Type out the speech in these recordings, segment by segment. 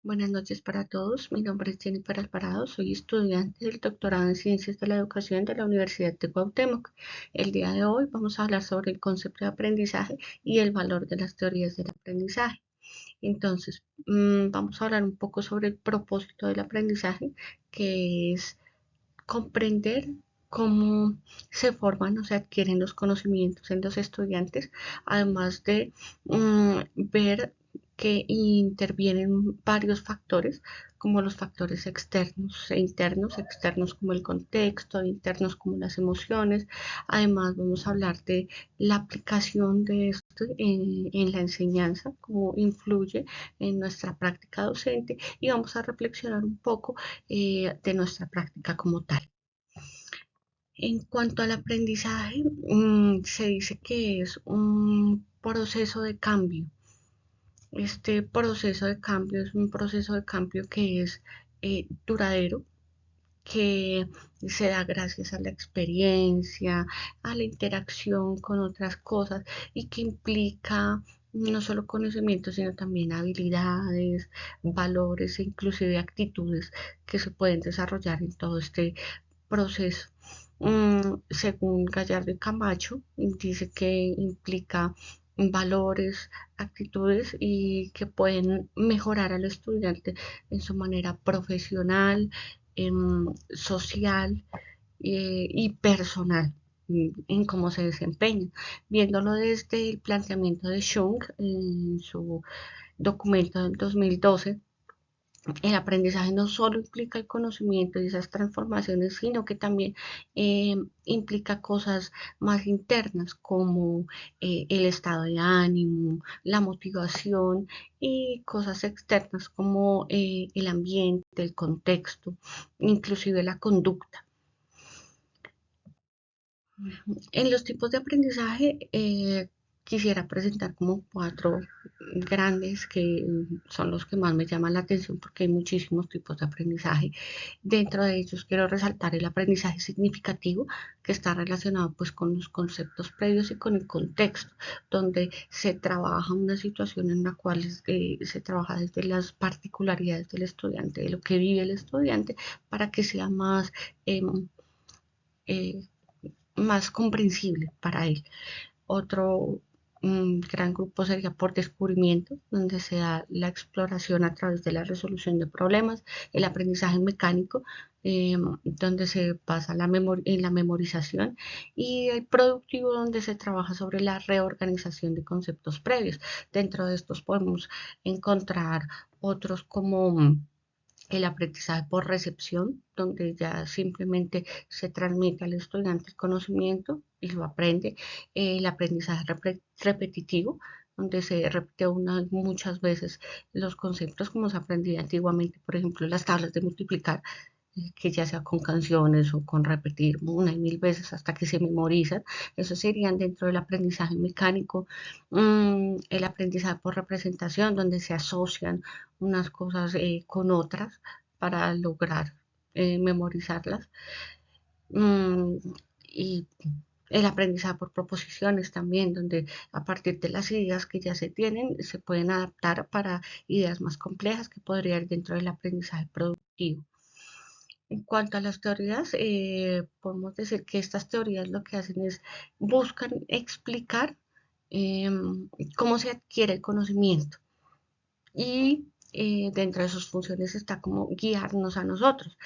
Buenas noches para todos. Mi nombre es Jennifer Alvarado. Soy estudiante del doctorado en Ciencias de la Educación de la Universidad de Cuauhtémoc. El día de hoy vamos a hablar sobre el concepto de aprendizaje y el valor de las teorías del aprendizaje. Entonces, vamos a hablar un poco sobre el propósito del aprendizaje, que es comprender cómo se forman o se adquieren los conocimientos en los estudiantes, además de ver que intervienen varios factores, como los factores externos e internos, externos como el contexto, internos como las emociones. Además, vamos a hablar de la aplicación de esto en la enseñanza, cómo influye en nuestra práctica docente y vamos a reflexionar un poco de nuestra práctica como tal. En cuanto al aprendizaje, se dice que es un proceso de cambio. Este proceso de cambio es un proceso de cambio que es duradero, que se da gracias a la experiencia, a la interacción con otras cosas y que implica no solo conocimientos, sino también habilidades, valores e inclusive actitudes que se pueden desarrollar en todo este proceso. Según Gallardo y Camacho, dice que implica valores, actitudes y que pueden mejorar al estudiante en su manera profesional, social y personal en cómo se desempeña. Viéndolo desde el planteamiento de Jung en su documento del 2012, el aprendizaje no solo implica el conocimiento y esas transformaciones, sino que también implica cosas más internas como el estado de ánimo, la motivación y cosas externas como el ambiente, el contexto, inclusive la conducta. En los tipos de aprendizaje, quisiera presentar como cuatro grandes que son los que más me llaman la atención porque hay muchísimos tipos de aprendizaje. Dentro de ellos quiero resaltar el aprendizaje significativo, que está relacionado pues con los conceptos previos y con el contexto, donde se trabaja una situación en la cual se trabaja desde las particularidades del estudiante, de lo que vive el estudiante, para que sea em, eh, más comprensible para él. Otro gran grupo sería por descubrimiento, donde se da la exploración a través de la resolución de problemas, el aprendizaje mecánico, donde se basa en la memorización, y el productivo, donde se trabaja sobre la reorganización de conceptos previos. Dentro de estos podemos encontrar otros como el aprendizaje por recepción, donde ya simplemente se transmite al estudiante el conocimiento y lo aprende. El aprendizaje repetitivo, donde se repite muchas veces los conceptos como se aprendía antiguamente, por ejemplo, las tablas de multiplicar, que ya sea con canciones o con repetir una y mil veces hasta que se memorizan. Eso serían dentro del aprendizaje mecánico. El aprendizaje por representación, donde se asocian unas cosas con otras para lograr memorizarlas. Mm, y el aprendizaje por proposiciones también, donde a partir de las ideas que ya se tienen, se pueden adaptar para ideas más complejas que podría ir dentro del aprendizaje productivo. En cuanto a las teorías, podemos decir que estas teorías lo que hacen es buscan explicar cómo se adquiere el conocimiento y dentro de sus funciones está como guiarnos a nosotros,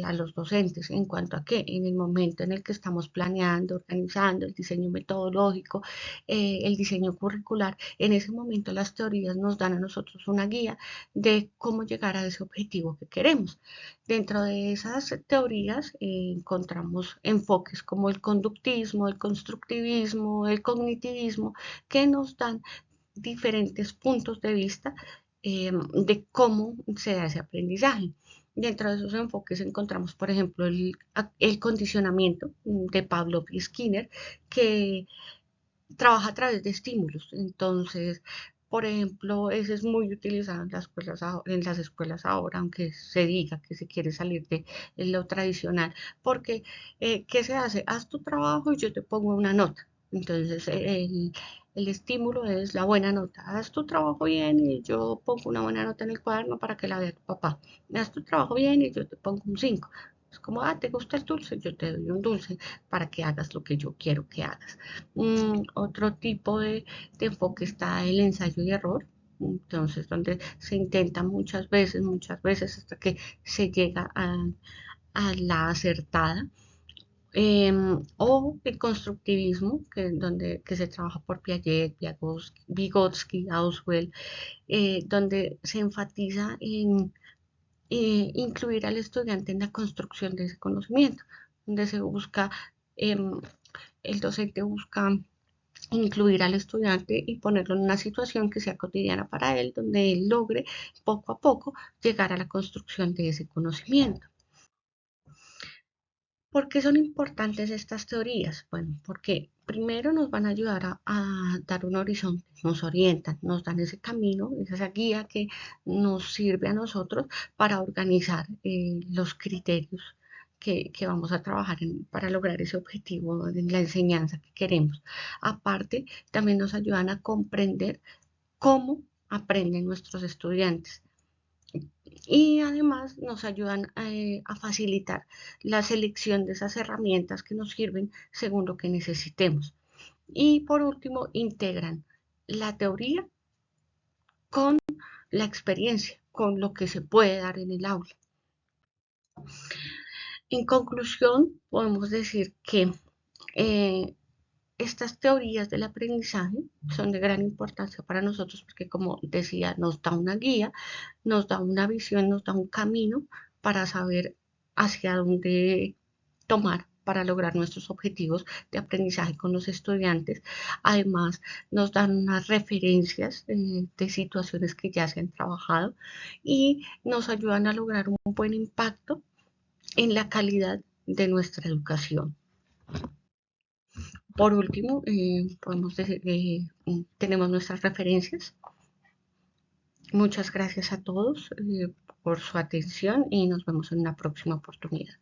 a los docentes, en cuanto a que en el momento en el que estamos planeando, organizando el diseño metodológico, el diseño curricular, en ese momento las teorías nos dan a nosotros una guía de cómo llegar a ese objetivo que queremos. Dentro de esas teorías encontramos enfoques como el conductismo, el constructivismo, el cognitivismo, que nos dan diferentes puntos de vista de cómo se da ese aprendizaje. Dentro de esos enfoques encontramos, por ejemplo, el condicionamiento de Pavlov y Skinner, que trabaja a través de estímulos. Entonces, por ejemplo, ese es muy utilizado en las escuelas ahora, aunque se diga que se quiere salir de lo tradicional, porque ¿qué se hace? Haz tu trabajo y yo te pongo una nota. Entonces, El estímulo es la buena nota. Haz tu trabajo bien y yo pongo una buena nota en el cuaderno para que la vea tu papá. Haz tu trabajo bien y yo te pongo un 5. Es como, ¿te gusta el dulce? Yo te doy un dulce para que hagas lo que yo quiero que hagas. Otro tipo de enfoque está el ensayo y error. Entonces, donde se intenta muchas veces, hasta que se llega a la acertada. O el constructivismo, que se trabaja por Piaget, Vygotsky, Auswell, donde se enfatiza en incluir al estudiante en la construcción de ese conocimiento, donde se busca, eh, el docente busca incluir al estudiante y ponerlo en una situación que sea cotidiana para él, donde él logre poco a poco llegar a la construcción de ese conocimiento. ¿Por qué son importantes estas teorías? Bueno, porque primero nos van a ayudar a dar un horizonte, nos orientan, nos dan ese camino, esa guía que nos sirve a nosotros para organizar los criterios que vamos a trabajar para lograr ese objetivo en la enseñanza que queremos. Aparte, también nos ayudan a comprender cómo aprenden nuestros estudiantes y además nos ayudan a facilitar la selección de esas herramientas que nos sirven según lo que necesitemos. Y por último, integran la teoría con la experiencia, con lo que se puede dar en el aula. En conclusión, podemos decir que eh, estas teorías del aprendizaje son de gran importancia para nosotros porque, como decía, nos da una guía, nos da una visión, nos da un camino para saber hacia dónde tomar para lograr nuestros objetivos de aprendizaje con los estudiantes. Además, nos dan unas referencias de situaciones que ya se han trabajado y nos ayudan a lograr un buen impacto en la calidad de nuestra educación. Por último, podemos decir que tenemos nuestras referencias. Muchas gracias a todos por su atención y nos vemos en una próxima oportunidad.